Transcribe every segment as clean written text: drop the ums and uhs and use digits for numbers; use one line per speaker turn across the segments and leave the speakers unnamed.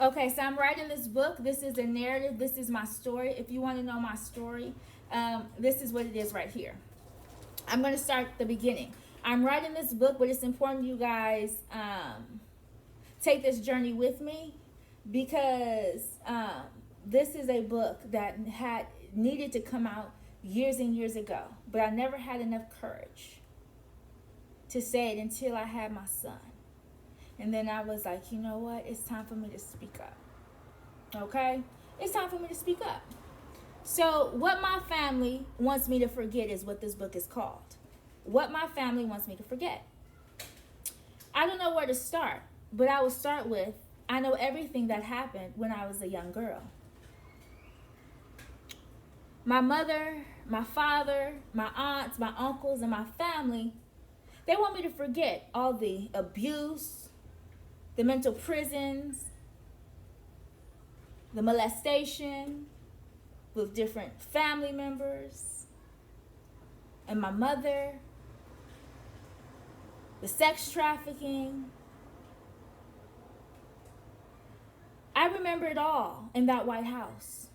Okay, so I'm writing this book. This is a narrative. This is my story. If you want to know my story, this is what it is right here. I'm going to start at the beginning. I'm writing this book, but it's important you guys take this journey with me because this is a book that had needed to come out years and years ago, but I never had enough courage to say it until I had my son. And then I was like, you know what? It's time for me to speak up. Okay? It's time for me to speak up. So, what my family wants me to forget is what this book is called. What my family wants me to forget. I don't know where to start, but I will start with I know everything that happened when I was a young girl. My mother, my father, my aunts, my uncles, and my family, they want me to forget all the abuse, the mental prisons, the molestation with different family members, and my mother, the sex trafficking. I remember it all in that White House.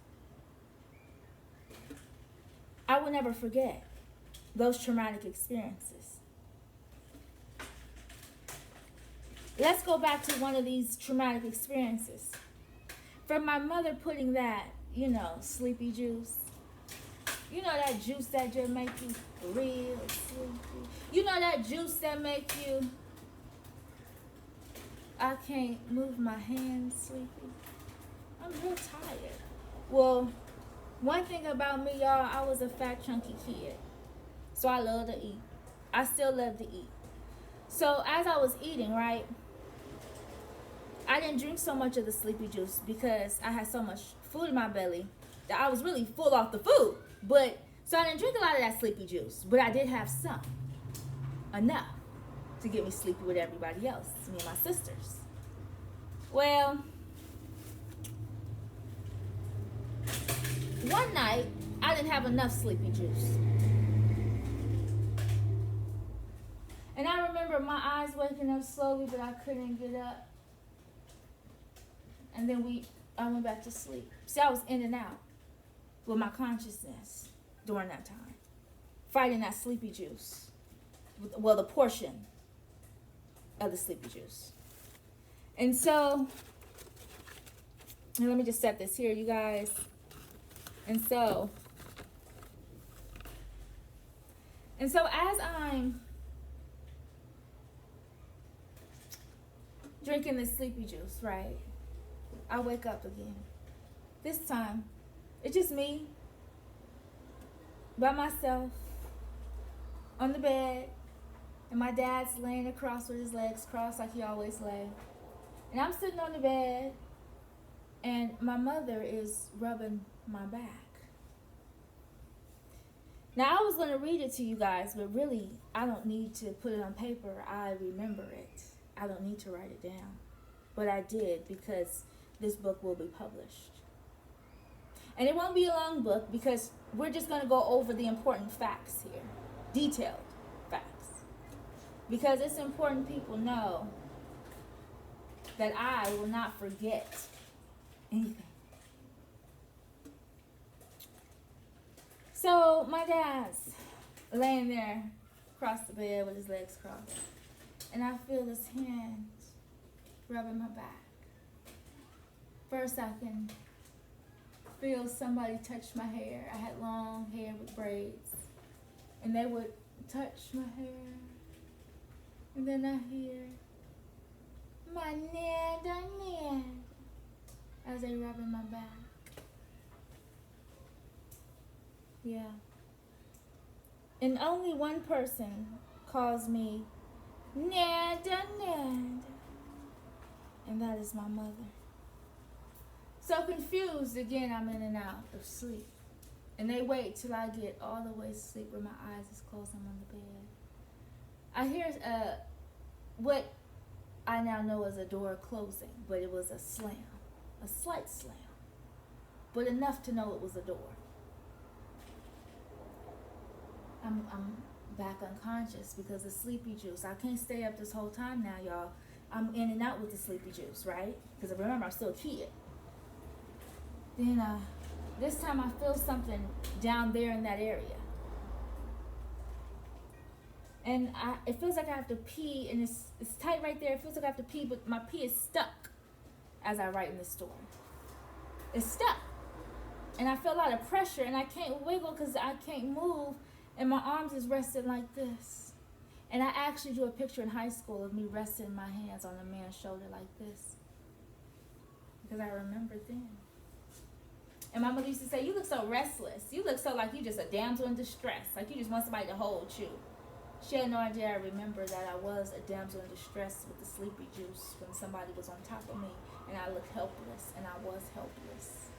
I will never forget those traumatic experiences. Let's go back to one of these traumatic experiences. From my mother putting that, sleepy juice. You know that juice that just make you real sleepy. You know that juice that make you, I can't move my hands sleepy. I'm real tired. Well, one thing about me, y'all, I was a fat, chunky kid. So I love to eat. I still love to eat. So as I was eating, right, I didn't drink so much of the sleepy juice because I had so much food in my belly that I was really full off the food. So I didn't drink a lot of that sleepy juice, but I did have some. Enough to get me sleepy with everybody else, me and my sisters. Well, one night, I didn't have enough sleepy juice. And I remember my eyes waking up slowly, but I couldn't get up. And then I went back to sleep. See, I was in and out with my consciousness during that time, fighting that sleepy juice. Well, the portion of the sleepy juice. And so, let me just set this here, you guys. And so as I'm drinking this sleepy juice, right, I wake up again. This time, it's just me, by myself, on the bed, and my dad's laying across with his legs crossed like he always lay. And I'm sitting on the bed, and my mother is rubbing my back. Now, I was going to read it to you guys, but really, I don't need to put it on paper. I remember it. I don't need to write it down. But I did because this book will be published. And it won't be a long book because we're just going to go over the important facts here. Detailed facts. Because it's important people know that I will not forget anything. So my dad's laying there across the bed with his legs crossed. And I feel his hands rubbing my back. First I can feel somebody touch my hair. I had long hair with braids. And they would touch my hair. And then I hear, my Nanda, as they rubbing my back. Yeah. And only one person calls me Nanda. And that is my mother. So confused, again, I'm in and out of sleep. And they wait till I get all the way to sleep where my eyes is closed, I'm on the bed. I hear what I now know as a door closing, but it was a slam, a slight slam, but enough to know it was a door. I'm back unconscious because of sleepy juice. I can't stay up this whole time now, y'all. I'm in and out with the sleepy juice, right? Because remember, I'm still a kid. Then this time I feel something down there in that area. And it feels like I have to pee, and it's tight right there. It feels like I have to pee, but my pee is stuck as I write in this story. It's stuck. And I feel a lot of pressure, and I can't wiggle because I can't move, and my arms is resting like this. And I actually drew a picture in high school of me resting my hands on a man's shoulder like this. Because I remember then. And my mother used to say, you look so restless. You look so like you just a damsel in distress. Like you just want somebody to hold you. She had no idea I remember that I was a damsel in distress with the sleepy juice when somebody was on top of me and I looked helpless, and I was helpless.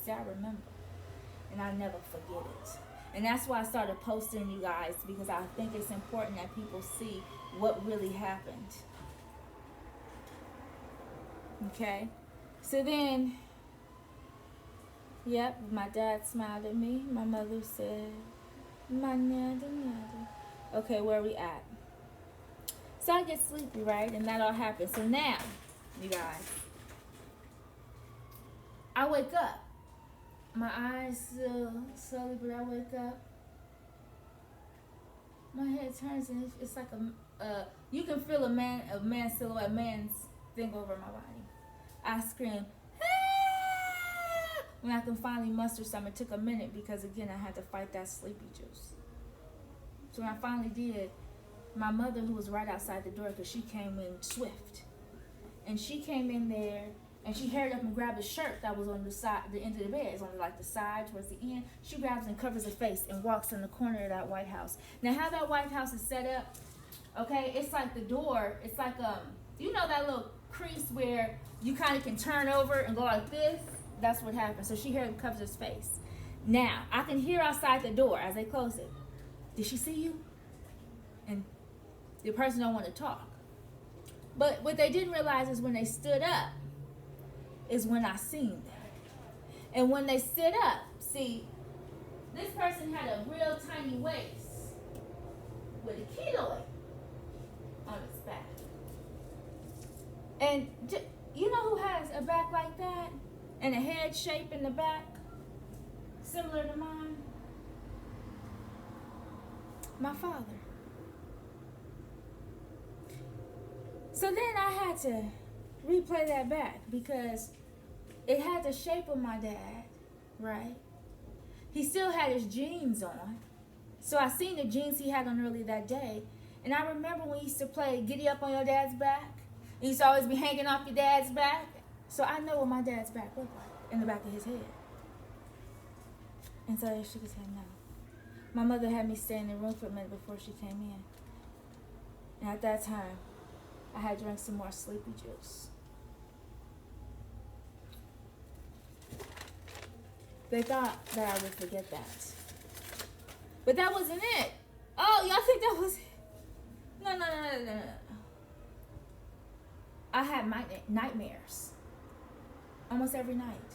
See, I remember. And I never forget it. And that's why I started posting, you guys, because I think it's important that people see what really happened. Okay? So then, yep, my dad smiled at me. My mother said, my nada nada. Okay, where are we at? So I get sleepy, right? And that all happens. So now, you guys, I wake up. My eyes still slowly, but I wake up. My head turns and it's like you can feel a man silhouette, man's thing over my body. I scream, ah! When I can finally muster some. It took a minute because again I had to fight that sleepy juice. So when I finally did, my mother, who was right outside the door, because she came in swift, and she came in there and she hurried up and grabbed a shirt that was on the side, the end of the bed. It's on like the side towards the end. She grabs and covers her face and walks in the corner of that White House. Now, how that White House is set up, okay, it's like the door. It's like you know that little crease where you kind of can turn over and go like this. That's what happened. So she hurried and covers his face. Now I can hear outside the door as they close it. Did she see you? And the person don't want to talk. But what they didn't realize is when they stood up, is when I seen them. And when they stood up, see, this person had a real tiny waist with a keloid on its back. And you know who has a back like that? And a head shape in the back? Similar to mine? My father. So then I had to replay that back because it had the shape of my dad, right? He still had his jeans on. So I seen the jeans he had on earlier that day. And I remember when he used to play Giddy Up on Your Dad's Back. He used to always be hanging off your dad's back. So I know what my dad's back looked like in the back of his head. And so he shook his head no. My mother had me stay in the room for a minute before she came in. And at that time, I had drank some more sleepy juice. They thought that I would forget that. But that wasn't it. Oh, y'all think that was it? No. I had nightmares. Almost every night.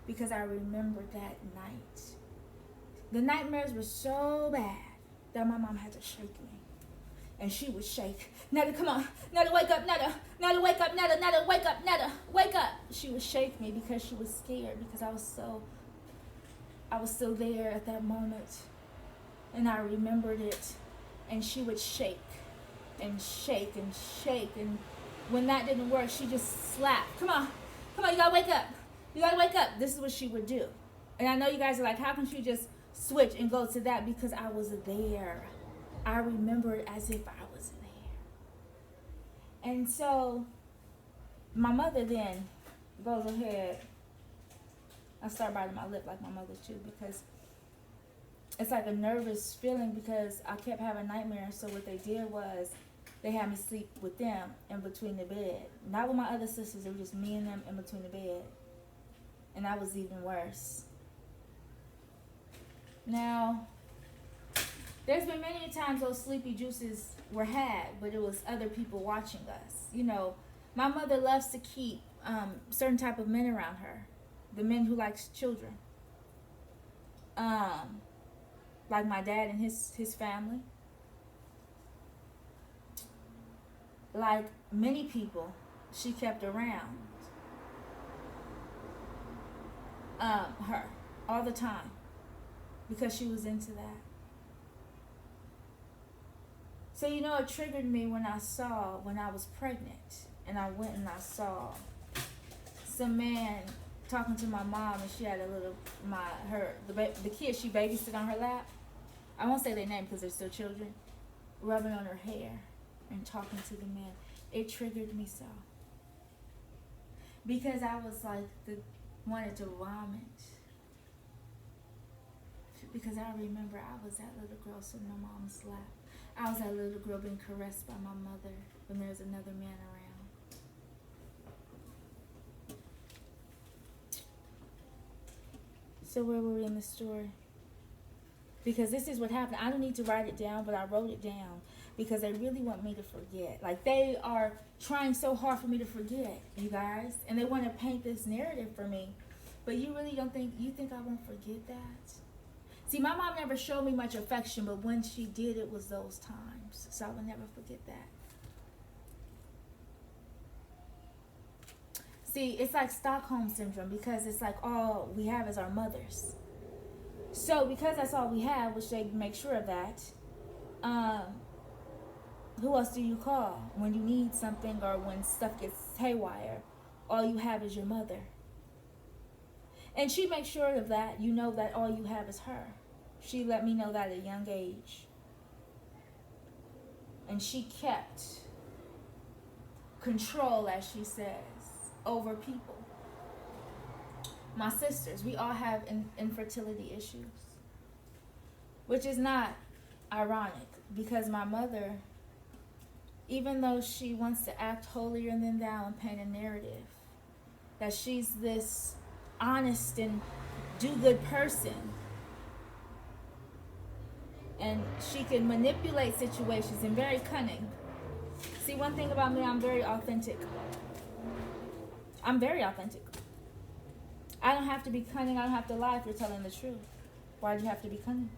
Because I remembered that night. The nightmares were so bad that my mom had to shake me. And she would shake. Netta, come on. Netta, wake up, Netta. Netta, wake up, Netta. Netta, wake up, Netta. Wake up. She would shake me because she was scared. Because I was still there at that moment. And I remembered it. And she would shake. And shake and shake. And when that didn't work, she just slapped. Come on. Come on, you gotta wake up. You gotta wake up. This is what she would do. And I know you guys are like, how can she just switch and go to that? Because I was there. I remember it as if I was there. And so my mother then goes ahead. I start biting my lip like my mother too, because it's like a nervous feeling because I kept having nightmares. So what they did was they had me sleep with them in between the bed. Not with my other sisters. It was just me and them in between the bed. And that was even worse. Now, there's been many times those sleepy juices were had, but it was other people watching us. You know, my mother loves to keep certain type of men around her. The men who likes children. Like my dad and his family. like many people, she kept around her all the time because she was into that. So, you know, it triggered me when I was pregnant, and I went and I saw some man talking to my mom, and she had the kid she babysit on her lap. I won't say their name because they're still children, rubbing on her hair and talking to the man. It triggered me so. Because I was like, wanted to vomit. Because I remember I was that little girl sitting on mom's lap. I was that little girl being caressed by my mother when there's another man around. So where were we in the story? Because this is what happened. I don't need to write it down, but I wrote it down because they really want me to forget. Like, they are trying so hard for me to forget, you guys. And they want to paint this narrative for me. But you really don't think, you think I won't forget that? See, my mom never showed me much affection, but when she did, it was those times. So I will never forget that. See, it's like Stockholm Syndrome, because it's like all we have is our mothers. So because that's all we have, which they make sure of that, who else do you call when you need something or when stuff gets haywire? All you have is your mother. And she makes sure of that. You know that all you have is her. She let me know that at a young age. And she kept control, as she says, over people. My sisters, we all have infertility issues. Which is not ironic, because my mother, even though she wants to act holier than thou and paint a narrative that she's this honest and do-good person, and she can manipulate situations and very cunning. See, one thing about me, I'm very authentic. I'm very authentic. I don't have to be cunning. I don't have to lie if you're telling the truth. Why do you have to be cunning?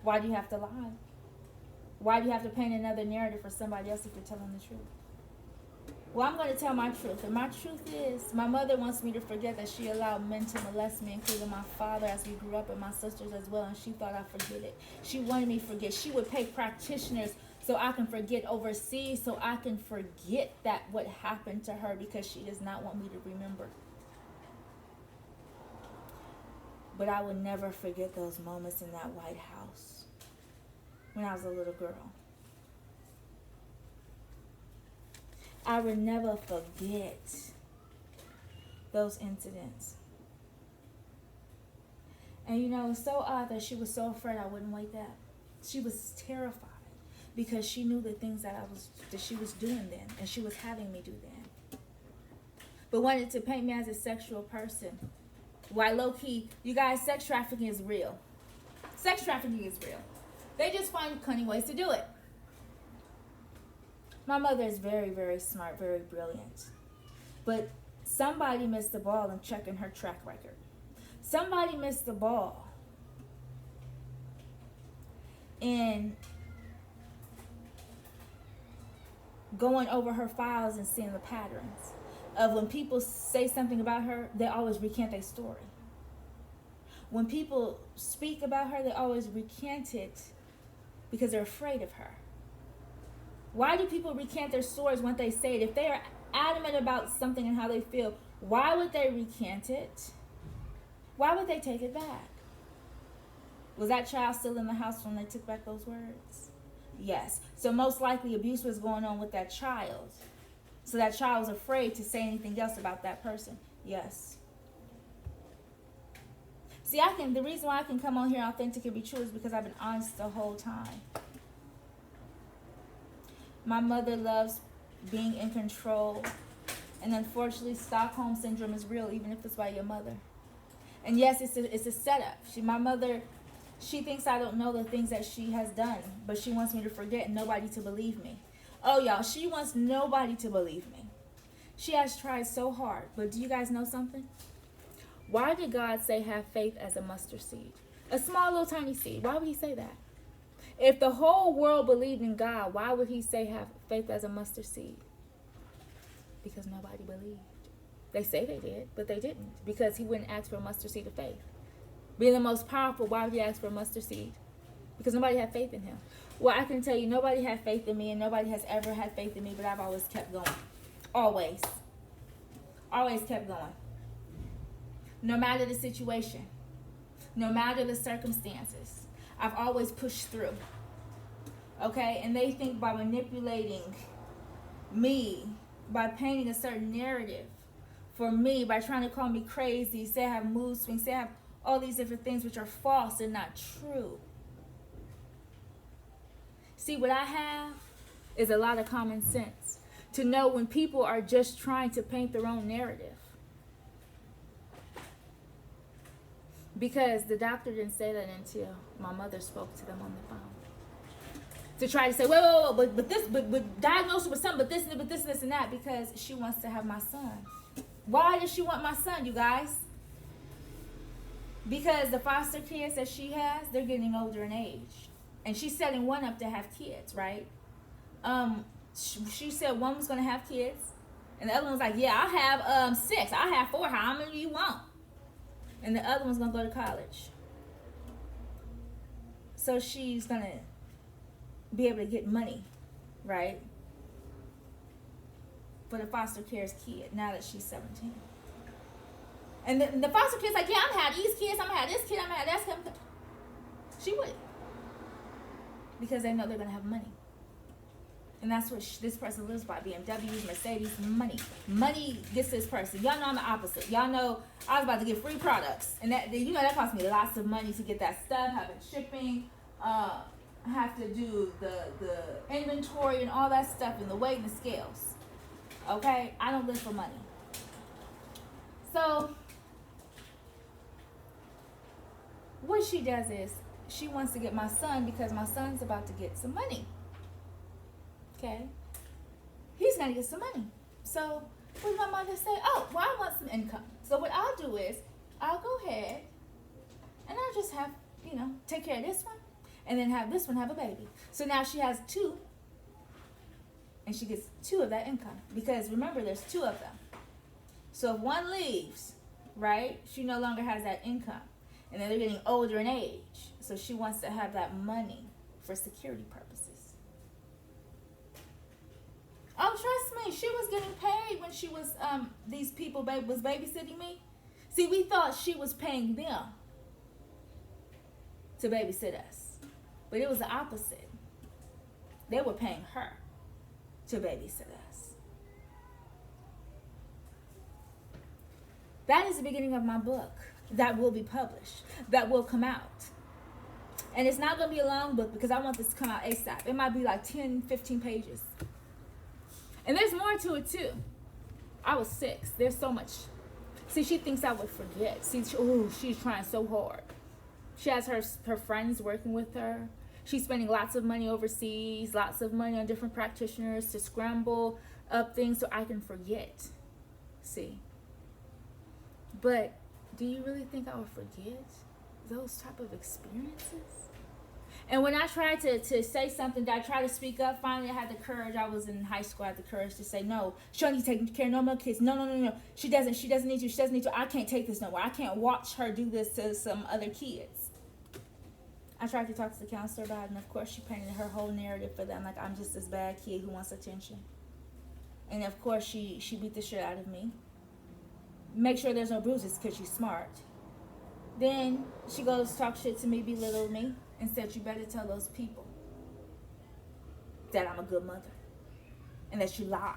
Why do you have to lie? Why do you have to paint another narrative for somebody else if you're telling the truth? Well, I'm going to tell my truth. And my truth is, my mother wants me to forget that she allowed men to molest me, including my father as we grew up, and my sisters as well, and she thought I'd forget it. She wanted me to forget. She would pay practitioners so I can forget overseas, so I can forget that what happened to her, because she does not want me to remember. But I would never forget those moments in that White House when I was a little girl. I would never forget those incidents. And you know, it's so odd that she was so afraid I wouldn't wake up. She was terrified because she knew the things that she was doing then, and she was having me do then. But wanted to paint me as a sexual person. Why, low-key, you guys, sex trafficking is real. Sex trafficking is real. They just find cunning ways to do it. My mother is very, very smart, very brilliant. But somebody missed the ball in checking her track record. Somebody missed the ball in going over her files and seeing the patterns of when people say something about her, they always recant their story. When people speak about her, they always recant it because they're afraid of her. Why do people recant their stories when they say it? If they are adamant about something and how they feel, why would they recant it? Why would they take it back? Was that child still in the house when they took back those words? Yes. So most likely abuse was going on with that child. So that child was afraid to say anything else about that person. Yes. See, the reason why I can come on here authentic and be true is because I've been honest the whole time. My mother loves being in control. And unfortunately, Stockholm Syndrome is real, even if it's by your mother. And yes, it's a setup. My mother, she thinks I don't know the things that she has done, but she wants me to forget and nobody to believe me. Oh, y'all, she wants nobody to believe me. She has tried so hard. But do you guys know something? Why did God say have faith as a mustard seed? A small little tiny seed. Why would he say that? If the whole world believed in God, why would he say have faith as a mustard seed? Because nobody believed. They say they did, but they didn't. Because he wouldn't ask for a mustard seed of faith. Being the most powerful, why would he ask for a mustard seed? Because nobody had faith in him. Well, I can tell you, nobody had faith in me, and nobody has ever had faith in me, but I've always kept going. Always. Always kept going. No matter the situation. No matter the circumstances. I've always pushed through. Okay? And they think by manipulating me, by painting a certain narrative for me, by trying to call me crazy, say I have mood swings, say I have all these different things which are false and not true. See, what I have is a lot of common sense to know when people are just trying to paint their own narrative. Because the doctor didn't say that until my mother spoke to them on the phone. To try to say, whoa, but diagnosed with something, but this, and that, because she wants to have my son. Why does she want my son, you guys? Because the foster kids that she has, they're getting older in age. And she's setting one up to have kids, right? She said one was going to have kids. And the other one was like, yeah, I have 6. I have 4. How many do you want? And the other one's going to go to college. So she's going to be able to get money, right? For the foster care's kid, now that she's 17. And the foster kid's like, yeah, I'm going to have these kids. I'm going to have this kid. I'm going to have that kid. She would. Because they know they're going to have money. And that's what this person lives by. BMWs, Mercedes, money. Money gets this person. Y'all know I'm the opposite. Y'all know I was about to get free products. And that, you know, that cost me lots of money to get that stuff, having shipping, have to do the inventory and all that stuff, and the weight and the scales. Okay? I don't live for money. So, what she does is, she wants to get my son because my son's about to get some money. Okay? He's going to get some money. So, what did my mother say? Oh, well, I want some income. So, what I'll do is, I'll go ahead and I'll just have, take care of this one and then have this one have a baby. So, now she has 2 and she gets 2 of that income because remember, there's 2 of them. So, if one leaves, right, she no longer has that income. And then they're getting older in age. So she wants to have that money for security purposes. Oh, trust me, she was getting paid when she was, these people was babysitting me. See, we thought she was paying them to babysit us. But it was the opposite. They were paying her to babysit us. That is the beginning of my book. That will be published, that will come out. And it's not going to be a long book because I want this to come out ASAP. It might be like 10, 15 pages. And there's more to it too. I was 6. There's so much. See, she thinks I would forget. See, she's trying so hard. She has her friends working with her. She's spending lots of money overseas, lots of money on different practitioners to scramble up things so I can forget. See? But do you really think I would forget those type of experiences? And when I tried to say something, that I tried to speak up, finally I had the courage. I was in high school. I had the courage to say, no, she don't need to take care of no more kids. No. She doesn't need to. She doesn't need to. I can't take this no more. I can't watch her do this to some other kids. I tried to talk to the counselor about it, and of course she painted her whole narrative for them, like I'm just this bad kid who wants attention. And of course she beat the shit out of me. Make sure there's no bruises because she's smart. Then she goes to talk shit to me, belittle me, and said, you better tell those people that I'm a good mother and that you lie.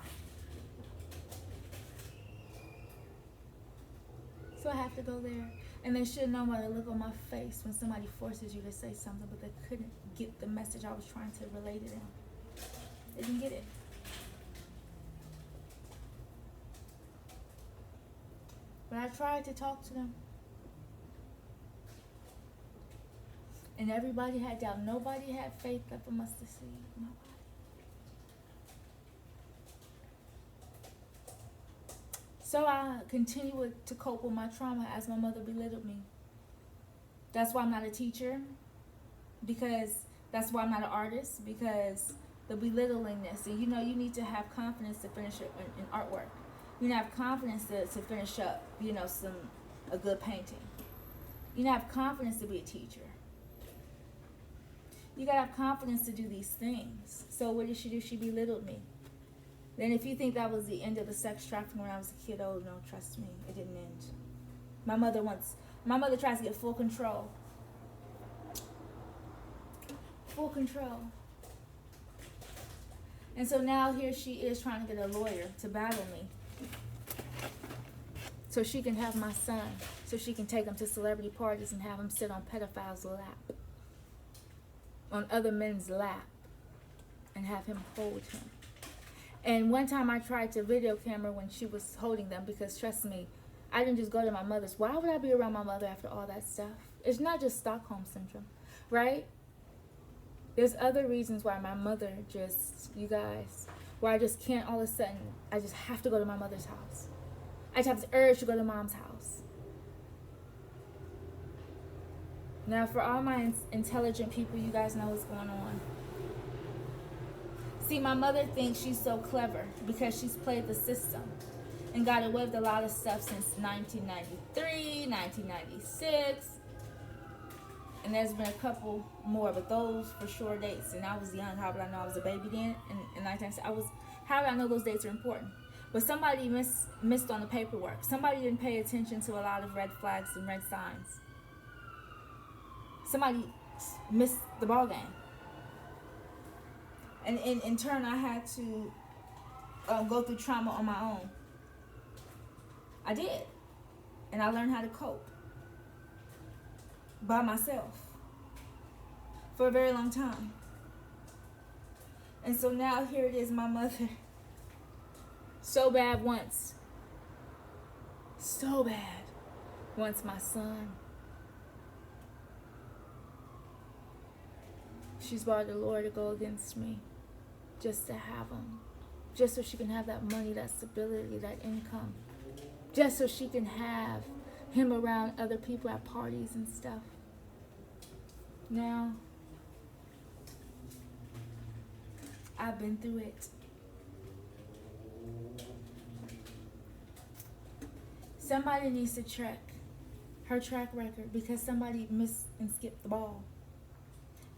So I have to go there. And they should know by the look on my face when somebody forces you to say something, but they couldn't get the message I was trying to relay to them. They didn't get it. But I tried to talk to them. And everybody had doubt. Nobody had faith that for mustard seed. Nobody. So I continued to cope with my trauma as my mother belittled me. That's why I'm not a teacher. Because that's why I'm not an artist. Because the belittlingness. And you need to have confidence to finish it in artwork. You don't have confidence to finish up, a good painting. You don't have confidence to be a teacher. You gotta have confidence to do these things. So what did she do? She belittled me. Then if you think that was the end of the sex trafficking when I was a kid, oh no, trust me, it didn't end. My mother tries to get full control. Full control. And so now here she is trying to get a lawyer to battle me. So she can have my son. So she can take him to celebrity parties and have him sit on pedophiles' lap. On other men's lap. And have him hold him. And one time I tried to video camera when she was holding them, because trust me, I didn't just go to my mother's. Why would I be around my mother after all that stuff? It's not just Stockholm Syndrome, right? There's other reasons why my mother just, you guys, where I just can't all of a sudden, I just have to go to my mother's house. I just have this urge to go to mom's house. Now for all my intelligent people, you guys know what's going on. See, my mother thinks she's so clever because she's played the system and got away with a lot of stuff since 1993, 1996. And there's been a couple more, but those for sure dates. And I was young. How would I know I was a baby then? In 1996, how would I know those dates are important? But somebody missed on the paperwork. Somebody didn't pay attention to a lot of red flags and red signs. Somebody missed the ball game. And in turn, I had to go through trauma on my own. I did. And I learned how to cope. By myself. For a very long time. And so now here it is, my mother. So bad once. So bad. Once my son. She's brought the Lord to go against me. Just to have him. Just so she can have that money, that stability, that income. Just so she can have him around other people at parties and stuff. Now, I've been through it. Somebody needs to check her track record because somebody missed and skipped the ball.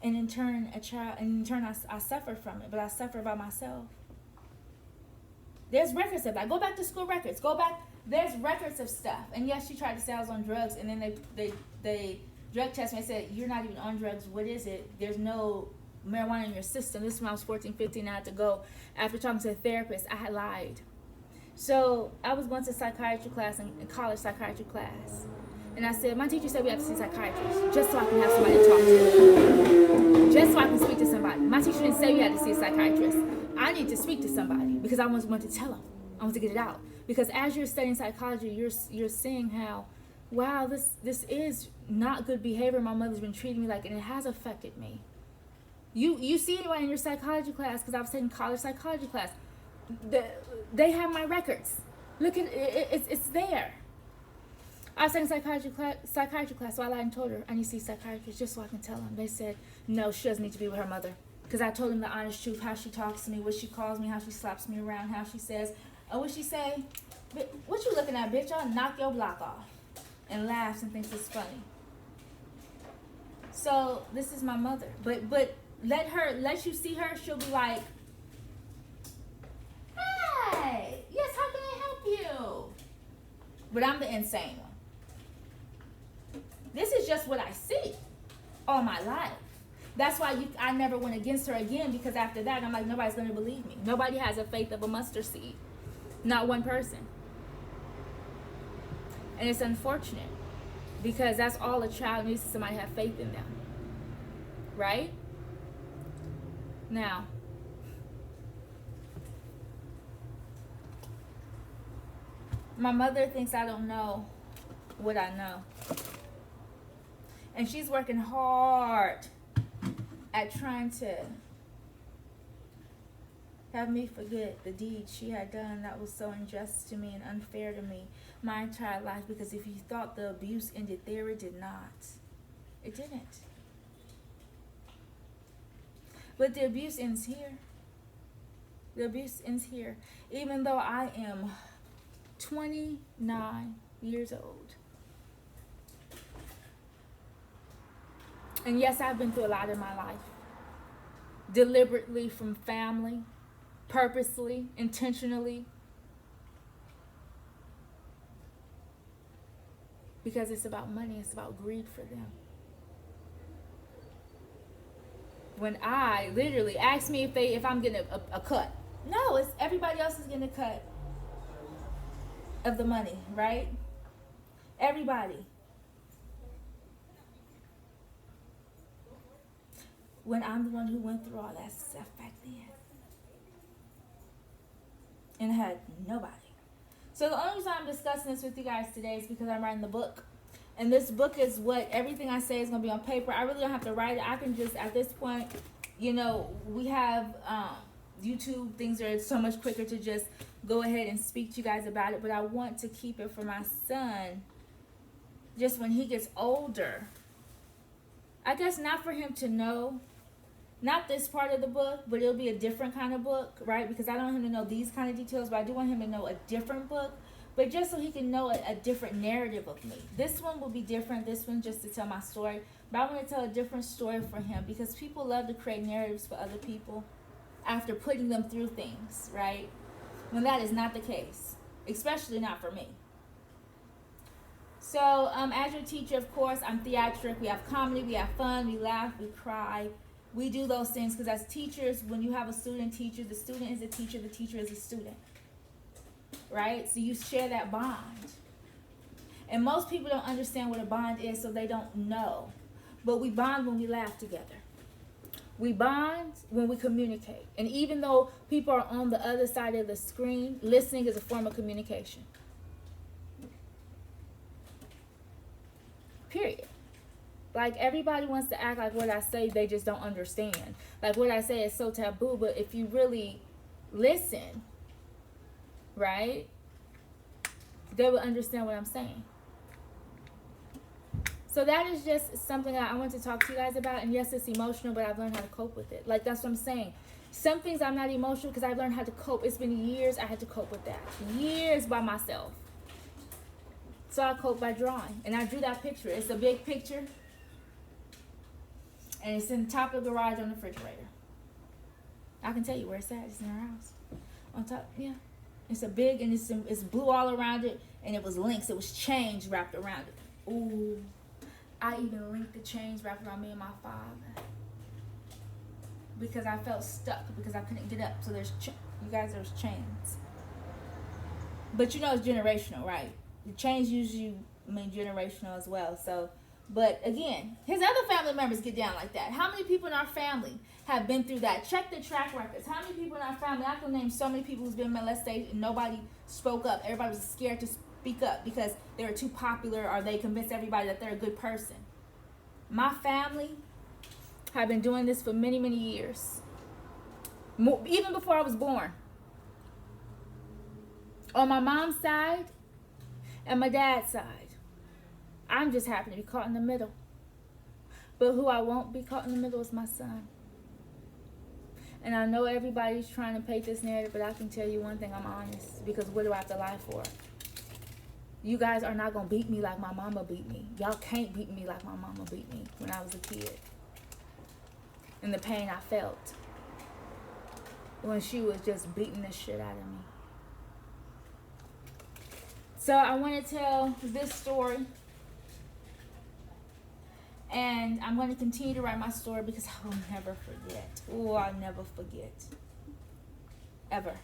And in turn, I suffered from it, but I suffered by myself. There's records of that. Go back to school records. Go back. There's records of stuff. And yes, she tried to say I was on drugs, and then they drug test me. I said, you're not even on drugs. What is it? There's no marijuana in your system. This is when I was 14, 15. I had to go. After talking to a therapist, I had lied. So I was going to psychiatry class, in college psychiatry class. And I said, my teacher said we have to see a psychiatrist just so I can have somebody to talk to. Just so I can speak to somebody. My teacher didn't say we had to see a psychiatrist. I need to speak to somebody because I want to tell them. I want to get it out. Because as you're studying psychology, you're seeing how, wow, this is not good behavior my mother's been treating me like, and it has affected me. You see it right in your psychology class, because I was taking college psychology class. They have my records. Look at it, it's there. I was taking psychiatry class, so I lied and told her I need to see a psychiatrist just so I can tell them. They said, no, she doesn't need to be with her mother. Because I told them the honest truth, how she talks to me, what she calls me, how she slaps me around, how she says, oh, what she say? What you looking at, bitch? I'll knock your block off. And laughs and thinks it's funny. So, this is my mother. But let you see her, she'll be like, hey, yes, how can I help you? But I'm the insane one. This is just what I see all my life. That's why I never went against her again, because after that, I'm like, nobody's going to believe me. Nobody has a faith of a mustard seed. Not one person. And it's unfortunate, because that's all a child needs, is somebody have faith in them. Right? Now, my mother thinks I don't know what I know. And she's working hard at trying to have me forget the deed she had done that was so unjust to me and unfair to me my entire life. Because if you thought the abuse ended there, it did not. It didn't. But the abuse ends here. The abuse ends here. Even though I am 29 years old. And yes, I've been through a lot in my life. Deliberately, from family, purposely, intentionally. Because it's about money, it's about greed for them. When I literally ask me if I'm getting a cut. No, it's everybody else is getting a cut of the money, right? Everybody. When I'm the one who went through all that stuff back then. And had nobody. So the only reason I'm discussing this with you guys today is because I'm writing the book. And this book is what everything I say is going to be on paper. I really don't have to write it. I can just, at this point, you know, we have YouTube. Things are so much quicker to just go ahead and speak to you guys about it. But I want to keep it for my son just when he gets older. I guess not for him to know, not this part of the book, but it'll be a different kind of book, right? Because I don't want him to know these kind of details, but I do want him to know a different book. But just so he can know a different narrative of me. This one will be different. This one just to tell my story. But I want to tell a different story for him because people love to create narratives for other people after putting them through things, right? When that is not the case. Especially not for me. So, as your teacher, of course, I'm theatric. We have comedy, we have fun, we laugh, we cry. We do those things because as teachers, when you have a student teacher, the student is a teacher, the teacher is a student. Right? So you share that bond. And most people don't understand what a bond is, so they don't know. But we bond when we laugh together. We bond when we communicate. And even though people are on the other side of the screen, listening is a form of communication. Period. Like everybody wants to act like what I say, they just don't understand. Like what I say is so taboo, but if you really listen, right, they will understand what I'm saying. So that is just something that I want to talk to you guys about. And yes, it's emotional, but I've learned how to cope with it. Like that's what I'm saying. Some things I'm not emotional because I've learned how to cope. It's been years I had to cope with that. Years by myself. So I cope by drawing. And I drew that picture. It's a big picture. And it's in the top of the garage on the refrigerator. I can tell you where it's at. It's in our house. On top, yeah. It's a big, and it's blue all around it, and it was links. It was chains wrapped around it. Ooh, I even linked the chains wrapped around me and my father because I felt stuck because I couldn't get up. So there's, you guys, there's chains. But you know it's generational, right? The chains usually mean generational as well. So, but again, his other family members get down like that. How many people in our family have been through that? Check the track records. How many people in our family? I can name so many people who's been molested and nobody spoke up. Everybody was scared to speak up because they were too popular or they convinced everybody that they're a good person. My family have been doing this for many, many years. Even before I was born. On my mom's side and my dad's side. I'm just happy to be caught in the middle. But who I won't be caught in the middle is my son. And I know everybody's trying to paint this narrative, but I can tell you one thing, I'm honest. Because what do I have to lie for? You guys are not going to beat me like my mama beat me. Y'all can't beat me like my mama beat me when I was a kid. And the pain I felt when she was just beating the shit out of me. So I want to tell this story. And I'm going to continue to write my story because I will never forget. Oh, I'll never forget. Ever.